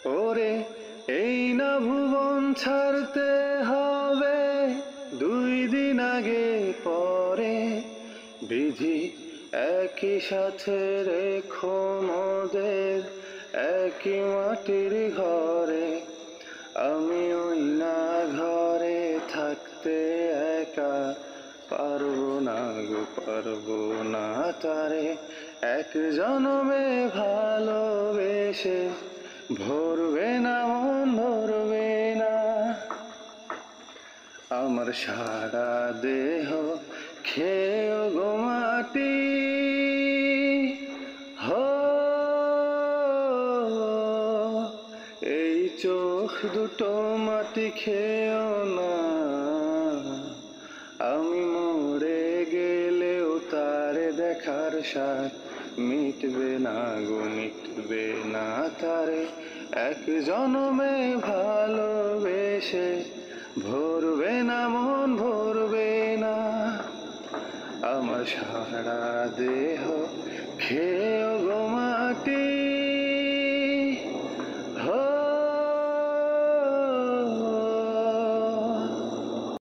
ওরে এই না ভুবন ছাড়তে হবে, 2 দিন আগে পরে বিধি একই সাথে রেখো মোদের একই মাটির ঘরে। আমি ওই না ঘরে থাকতে একা পারবো না গো, পারবো না তারে। এক জনমে ভালোবেসে ভরবে না মন, ভরবে না। আমার সারা দেহ খেয়েও গো মাটি, হো এই চোখ দুটো মাটি খেয়েও না। আমি মরে গেলেও তারে দেখার স্বাদ মিটবে না গো, মিটবে না তারে। এক জনমে ভালোবেসে ভরবে না মন, ভরবে না। আমার সারা দেহ খেয়েও গো মাটি।